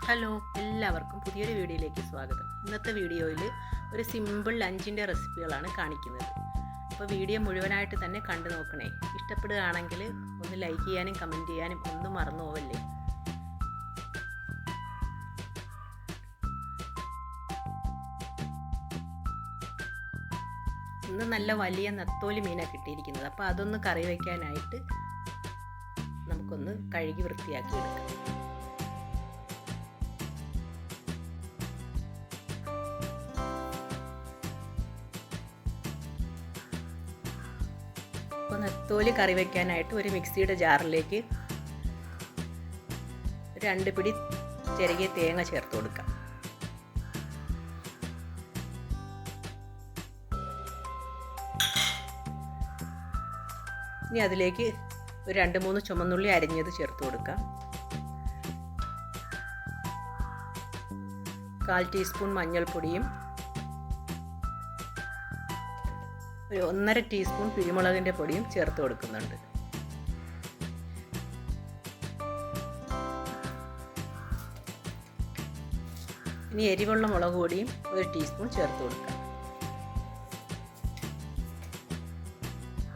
Hello, എല്ലാവർക്കും പുതിയൊരു വീഡിയോയിലേക്ക് സ്വാഗതം. ഇന്നത്തെ വീഡിയോയിൽ ഒരു സിമ്പിൾ ലഞ്ചിൻ്റെ റെസിപ്പികളാണ് കാണിക്കുന്നത്. അപ്പോൾ വീഡിയോ മുഴുവനായിട്ട് തന്നെ കണ്ടു നോക്കണേ. ഇഷ്ടപ്പെടുകയാണെങ്കിൽ ഒന്ന് ലൈക്ക് ചെയ്യാനും കമൻറ്റ് ചെയ്യാനും ഒന്നും മറന്നു പോവല്ലേ. ഇന്ന് നല്ല വലിയ നത്തോലി മീനാണ് കിട്ടിയിരിക്കുന്നത്. അപ്പോൾ അതൊന്ന് കറി വയ്ക്കാനായിട്ട് നമുക്കൊന്ന് കഴുകി വൃത്തിയാക്കി എടുക്കാം. അപ്പോൾ നത്തോലി കറി വയ്ക്കാനായിട്ട് ഒരു മിക്സിയുടെ ജാറിലേക്ക് 2 പിടി ചെറിയ തേങ്ങ ചേർത്ത് കൊടുക്കാം. ഇനി അതിലേക്ക് ഒരു 2-3 ചുമന്നുള്ളി അരിഞ്ഞത് ചേർത്ത് കൊടുക്കാം. 1/4 ടീസ്പൂൺ മഞ്ഞൾപ്പൊടിയും ഒരു 1.5 ടീസ്പൂൺ കുരുമുളകിൻ്റെ പൊടിയും ചേർത്ത് കൊടുക്കുന്നുണ്ട്. ഇനി എരിവുള്ള മുളക് പൊടിയും 1 ടീസ്പൂൺ ചേർത്ത് കൊടുക്കാം.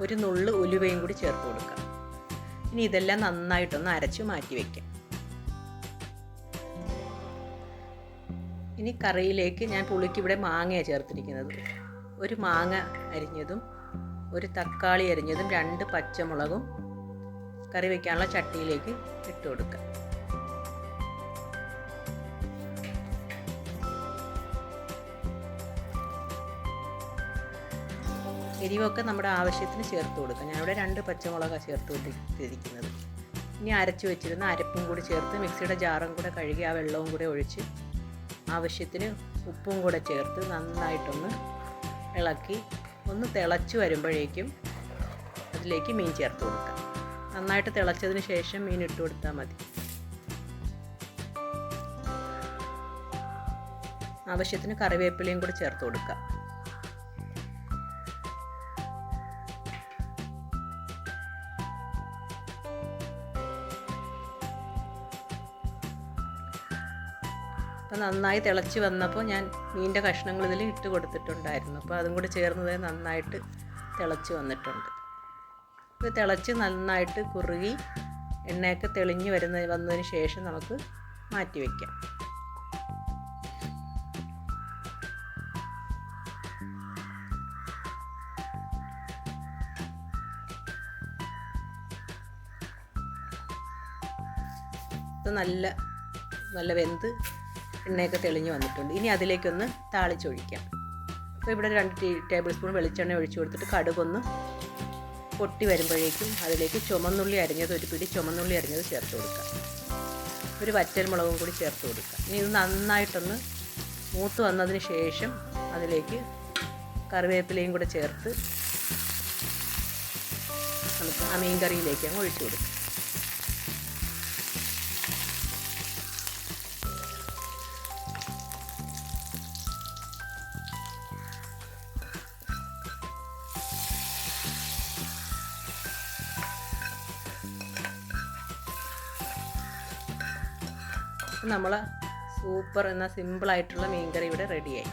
ഒരു നുള്ള് ഉലുവയും കൂടി ചേർത്ത് കൊടുക്കാം. ഇനി ഇതെല്ലാം നന്നായിട്ടൊന്ന് അരച്ചു മാറ്റി വയ്ക്കാം. ഇനി കറിയിലേക്ക് ഞാൻ പുളിക്ക് ഇവിടെ മാങ്ങയാണ് ചേർത്തിരിക്കുന്നത്. ഒരു മാങ്ങ അരിഞ്ഞതും ഒരു തക്കാളി അരിഞ്ഞതും 2 പച്ചമുളകും കറി വയ്ക്കാനുള്ള ചട്ടിയിലേക്ക് ഇട്ട് കൊടുക്കാം. എരിവൊക്കെ നമ്മുടെ ആവശ്യത്തിന് ചേർത്ത് കൊടുക്കാം. ഞാനിവിടെ 2 പച്ചമുളകാണ് ചേർത്ത് കൊടുത്തിരിക്കുന്നത്. ഇനി അരച്ച് വെച്ചിരുന്ന അരപ്പും കൂടി ചേർത്ത് മിക്സിയുടെ ജാറും കൂടെ കഴുകി ആ വെള്ളവും കൂടെ ഒഴിച്ച് ആവശ്യത്തിന് ഉപ്പും കൂടെ ചേർത്ത് നന്നായിട്ടൊന്ന് ഇളക്കി ഒന്ന് തിളച്ച് വരുമ്പോഴേക്കും അതിലേക്ക് മീൻ ചേർത്ത് കൊടുക്കാം. നന്നായിട്ട് തിളച്ചതിന് ശേഷം മീൻ ഇട്ട് കൊടുത്താൽ മതി. ആവശ്യത്തിന് കറിവേപ്പിലയും കൂടി ചേർത്ത് കൊടുക്കാം. അപ്പോൾ നന്നായി തിളച്ച് വന്നപ്പോൾ ഞാൻ മീനിൻ്റെ കഷ്ണങ്ങൾ ഇതിൽ ഇട്ട് കൊടുത്തിട്ടുണ്ടായിരുന്നു. അപ്പോൾ അതും കൂടി ചേർന്നത് നന്നായിട്ട് തിളച്ച് വന്നിട്ടുണ്ട്. ഇത് തിളച്ച് നന്നായിട്ട് കുറുകി എണ്ണയൊക്കെ തെളിഞ്ഞ് വന്നതിന് ശേഷം നമുക്ക് മാറ്റി വയ്ക്കാം. ഇത് നല്ല വെന്ത് എണ്ണയൊക്കെ തെളിഞ്ഞ് വന്നിട്ടുണ്ട്. ഇനി അതിലേക്കൊന്ന് താളിച്ചൊഴിക്കാം. അപ്പോൾ ഇവിടെ 2 ടേബിൾ സ്പൂൺ വെളിച്ചെണ്ണ ഒഴിച്ചു കൊടുത്തിട്ട് കടുകൊന്ന് പൊട്ടി വരുമ്പോഴേക്കും അതിലേക്ക് ചുമന്നുള്ളി അരിഞ്ഞത് 1 പിടി ചുമന്നുള്ളി അരിഞ്ഞത് ചേർത്ത് കൊടുക്കാം. ഒരു വറ്റൽമുളകും കൂടി ചേർത്ത് കൊടുക്കാം. ഇനി ഇത് നന്നായിട്ടൊന്ന് മൂത്ത് വന്നതിന് ശേഷം അതിലേക്ക് കറിവേപ്പിലയും കൂടെ ചേർത്ത് നമുക്ക് ആ മീൻ കറിയിലേക്ക് അങ്ങ് ഒഴിച്ചു കൊടുക്കാം. നമ്മൾ സൂപ്പർ എന്ന സിമ്പിളായിട്ടുള്ള മീൻകറി ഇവിടെ റെഡിയായി.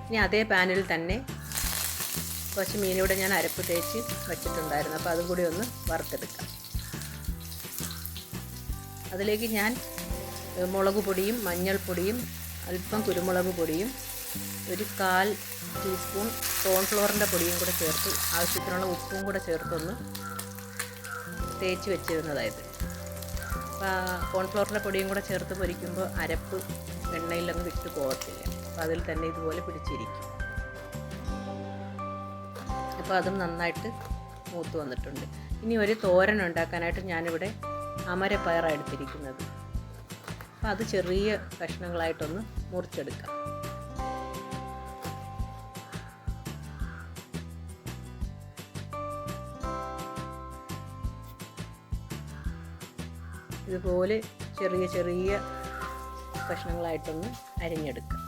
ഇനി അതേ പാനിൽ തന്നെ കുറച്ച് മീനിവിടെ ഞാൻ അരപ്പ് തേച്ച് വച്ചിട്ടുണ്ടായിരുന്നു. അപ്പോൾ അതും കൂടി ഒന്ന് വറുത്തെടുക്കാം. അതിലേക്ക് ഞാൻ മുളക് പൊടിയും മഞ്ഞൾപ്പൊടിയും അല്പം കുരുമുളക് പൊടിയും ഒരു 1/4 ടീസ്പൂൺ കോൺഫ്ലോറിൻ്റെ പൊടിയും കൂടെ ചേർത്ത് ആവശ്യത്തിനുള്ള ഉപ്പും കൂടെ ചേർത്തൊന്ന് തേച്ച് വെച്ചിരുന്നതായത്. കോൺഫ്ലോറിൻ്റെ പൊടിയും കൂടെ ചേർത്ത് പൊരിക്കുമ്പോൾ അരപ്പ് എണ്ണയിലങ്ങ് വിട്ട് പോകത്തില്ല. അപ്പോൾ അതിൽ തന്നെ ഇതുപോലെ പിടിച്ചിരിക്കും. അപ്പോൾ അതും നന്നായിട്ട് മൂത്ത് വന്നിട്ടുണ്ട്. ഇനി ഒരു തോരൻ ഉണ്ടാക്കാനായിട്ട് ഞാനിവിടെ അമരപ്പയറാണ് എടുത്തിരിക്കുന്നത്. അപ്പോൾ അത് ചെറിയ കഷ്ണങ്ങളായിട്ടൊന്ന് മുറിച്ചെടുക്കാം. ഇതുപോലെ ചെറിയ കഷ്ണങ്ങളായിട്ടൊന്ന് അരിഞ്ഞെടുക്കാം.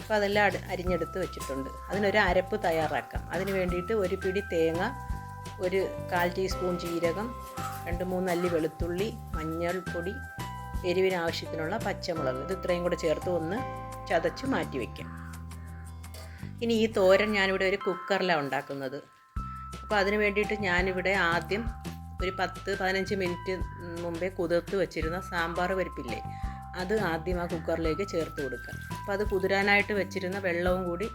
അപ്പോൾ അതെല്ലാം അരിഞ്ഞെടുത്ത് വെച്ചിട്ടുണ്ട്. അതിനൊരു അരപ്പ് തയ്യാറാക്കാം. അതിന് വേണ്ടിയിട്ട് ഒരു പിടി തേങ്ങ, ഒരു 1/4 ടീസ്പൂൺ ജീരകം, 2-3 അല്ലി വെളുത്തുള്ളി, മഞ്ഞൾപ്പൊടി, എരിവിന് ആവശ്യത്തിനുള്ള പച്ചമുളക്, ഇത് ഇത്രയും കൂടെ ചേർത്ത് ഒന്ന് ചതച്ച് മാറ്റി വയ്ക്കാം. ഇനി ഈ തോരൻ ഞാനിവിടെ ഒരു കുക്കറിലാണ് ഉണ്ടാക്കുന്നത്. അപ്പോൾ അതിന് വേണ്ടിയിട്ട് ഞാനിവിടെ ആദ്യം ഒരു 10-15 മിനിറ്റ് മുമ്പേ കുതിർത്ത് വെച്ചിരുന്ന സാമ്പാർ പരിപ്പില്ലേ, അത് ആദ്യം ആ കുക്കറിലേക്ക് ചേർത്ത് കൊടുക്കാം. അപ്പോൾ അത് കുതിരാനായിട്ട് വെച്ചിരുന്ന വെള്ളവും കൂടി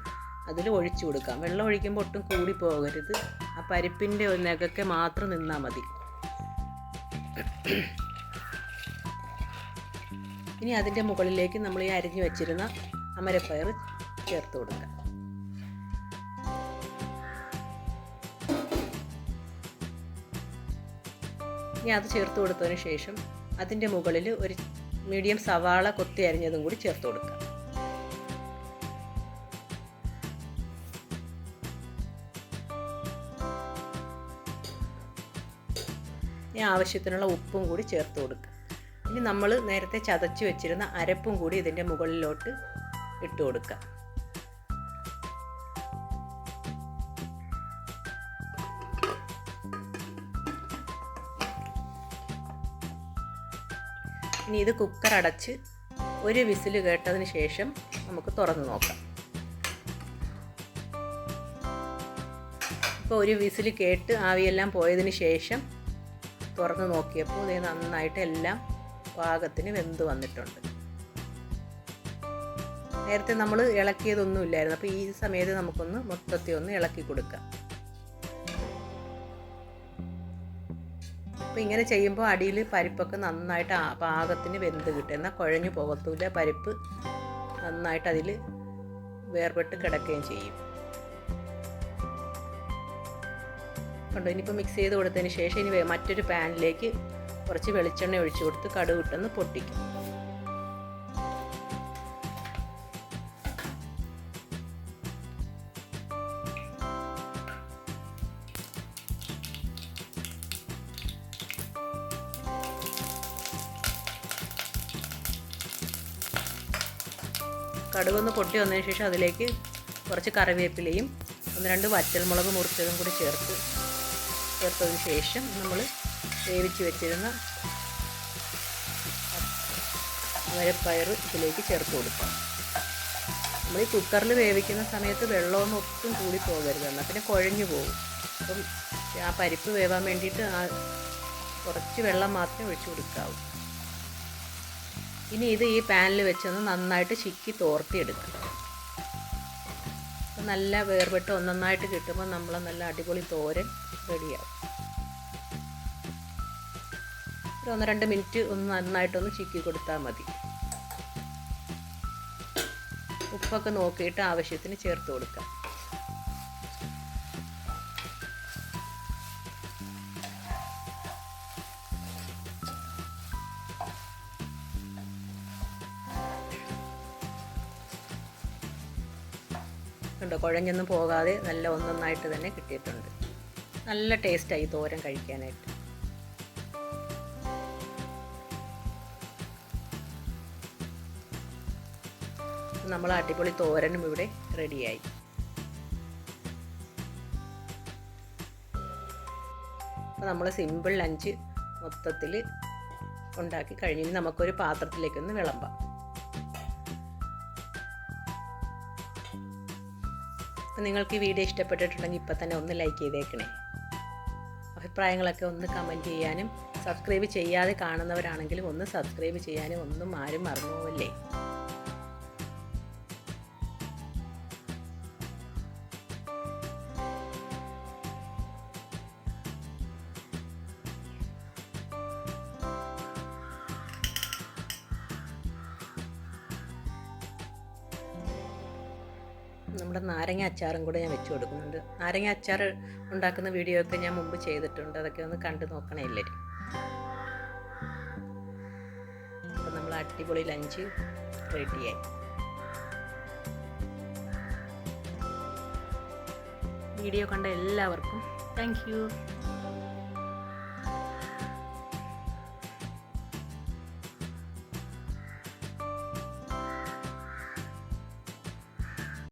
അതിൽ ഒഴിച്ചു കൊടുക്കാം. വെള്ളം ഒഴിക്കുമ്പോൾ ഒട്ടും കൂടി പോകരുത്, ആ പരിപ്പിൻ്റെ ഒരു നെകക്കെ മാത്രം നിന്നാൽ മതി. ഇനി അതിൻ്റെ മുകളിലേക്ക് നമ്മൾ ഈ അരിഞ്ഞു വെച്ചിരുന്ന അമരപ്പയർ ചേർത്ത് കൊടുക്കാം. ഇനി അത് ചേർത്ത് കൊടുത്തതിന് ശേഷം അതിൻ്റെ മുകളിൽ ഒരു മീഡിയം സവാള കൊത്തി അരിഞ്ഞതും കൂടി ചേർത്ത് കൊടുക്കാം. ഇനി ആവശ്യത്തിനുള്ള ഉപ്പും കൂടി ചേർത്ത് കൊടുക്കാം. ഇനി നമ്മൾ നേരത്തെ ചതച്ച് വെച്ചിരുന്ന അരപ്പും കൂടി ഇതിൻ്റെ മുകളിലോട്ട് ഇട്ട് കൊടുക്കാം. ഇനി ഇത് കുക്കർ അടച്ച് ഒരു വിസിൽ കേട്ടതിന് ശേഷം നമുക്ക് തുറന്ന് നോക്കാം. ഇപ്പോൾ ഒരു വിസിൽ കേട്ട് ആവിയെല്ലാം പോയതിന് ശേഷം തുറന്ന് നോക്കിയപ്പോൾ ഇത് നന്നായിട്ട് എല്ലാം പാകത്തിന് വെന്ത് വന്നിട്ടുണ്ട്. നേരത്തെ നമ്മൾ ഇളക്കിയതൊന്നുമില്ലായിരുന്നു. അപ്പോൾ ഈ സമയത്ത് നമുക്കൊന്ന് മൊത്തത്തിൽ ഒന്ന് ഇളക്കി കൊടുക്കാം. അപ്പോൾ ഇങ്ങനെ ചെയ്യുമ്പോൾ അടിയിൽ പരിപ്പൊക്കെ നന്നായിട്ട് പാകത്തിന് വെന്ത് കിട്ടും. എന്നാൽ കുഴഞ്ഞു പോകത്തില്ല, പരിപ്പ് നന്നായിട്ട് അതിൽ വേർപെട്ട് കിടക്കുകയും ചെയ്യും. കണ്ടോ, ഇനിയിപ്പോൾ മിക്സ് ചെയ്ത് കൊടുത്തതിന് ശേഷം ഇനി മറ്റൊരു പാനിലേക്ക് കുറച്ച് വെളിച്ചെണ്ണ ഒഴിച്ചു കൊടുത്ത് കടുക് ഇട്ടൊന്ന് പൊട്ടിക്കും. കടുകൊന്ന് പൊട്ടി വന്നതിന് ശേഷം അതിലേക്ക് കുറച്ച് കറിവേപ്പിലയും 1-2 വറ്റൽമുളക് മുറിച്ചതും കൂടി ചേർത്തതിന് ശേഷം നമ്മൾ വേവിച്ച് വെച്ചിരുന്ന അമരപ്പയർ ഇതിലേക്ക് ചേർത്ത് കൊടുക്കാം. നമ്മൾ ഈ കുക്കറിൽ വേവിക്കുന്ന സമയത്ത് വെള്ളമൊന്നും ഒട്ടും കൂടി പോകരുത്, എന്നാൽ പിന്നെ കുഴഞ്ഞു പോകും. അപ്പം ആ പരിപ്പ് വേവാൻ വേണ്ടിയിട്ട് കുറച്ച് വെള്ളം മാത്രമേ ഒഴിച്ചു കൊടുക്കാവൂ. ഇനി ഇത് ഈ പാനിൽ വെച്ചൊന്ന് നന്നായിട്ട് ചിക്കി തോർത്തിയെടുക്കുക. അപ്പം നല്ല വേർപെട്ട് ഒന്നൊന്നായിട്ട് കിട്ടുമ്പോൾ നമ്മൾ നല്ല അടിപൊളി തോരൻ റെഡിയാവും. ഒരു 1-2 മിനിറ്റ് ഒന്ന് നന്നായിട്ടൊന്ന് ചിക്കി കൊടുത്താൽ മതി. ഉപ്പൊക്കെ നോക്കിയിട്ട് ആവശ്യത്തിന് ചേർത്ത് കൊടുക്കാം. കണ്ടോ, കുഴഞ്ഞൊന്നും പോകാതെ നല്ല ഒന്നൊന്നായിട്ട് തന്നെ കിട്ടിയിട്ടുണ്ട്. നല്ല ടേസ്റ്റായി തോരൻ കഴിക്കാനായിട്ട്. നമ്മൾ അടിപൊളി തോരനും ഇവിടെ റെഡിയായി. അപ്പോൾ നമ്മൾ സിമ്പിൾ ലഞ്ച് മൊത്തത്തിൽ ഉണ്ടാക്കി കഴിഞ്ഞ് നമുക്കൊരു പാത്രത്തിലേക്കൊന്ന് വിളമ്പാം. അപ്പോൾ നിങ്ങൾക്ക് ഈ വീഡിയോ ഇഷ്ടപ്പെട്ടിട്ടുണ്ടെങ്കിൽ ഇപ്പോൾ തന്നെ ഒന്ന് ലൈക്ക് ചെയ്തേക്കണേ. അഭിപ്രായങ്ങളൊക്കെ ഒന്ന് കമൻറ്റ് ചെയ്യാനും സബ്സ്ക്രൈബ് ചെയ്യാതെ കാണുന്നവരാണെങ്കിലും ഒന്ന് സബ്സ്ക്രൈബ് ചെയ്യാനും ഒന്നും ആരും മറന്നു പോവല്ലേ. നമ്മുടെ നാരങ്ങ അച്ചാറും കൂടെ ഞാൻ വെച്ച് കൊടുക്കുന്നുണ്ട്. നാരങ്ങ അച്ചാർ ഉണ്ടാക്കുന്ന വീഡിയോ ഒക്കെ ഞാൻ മുമ്പ് ചെയ്തിട്ടുണ്ട്, അതൊക്കെ ഒന്ന് കണ്ടു നോക്കണേ എല്ലാവരും. അപ്പം നമ്മൾ അടിപൊളി ലഞ്ച് റെഡിയായി. വീഡിയോ കണ്ട എല്ലാവർക്കും താങ്ക് യു.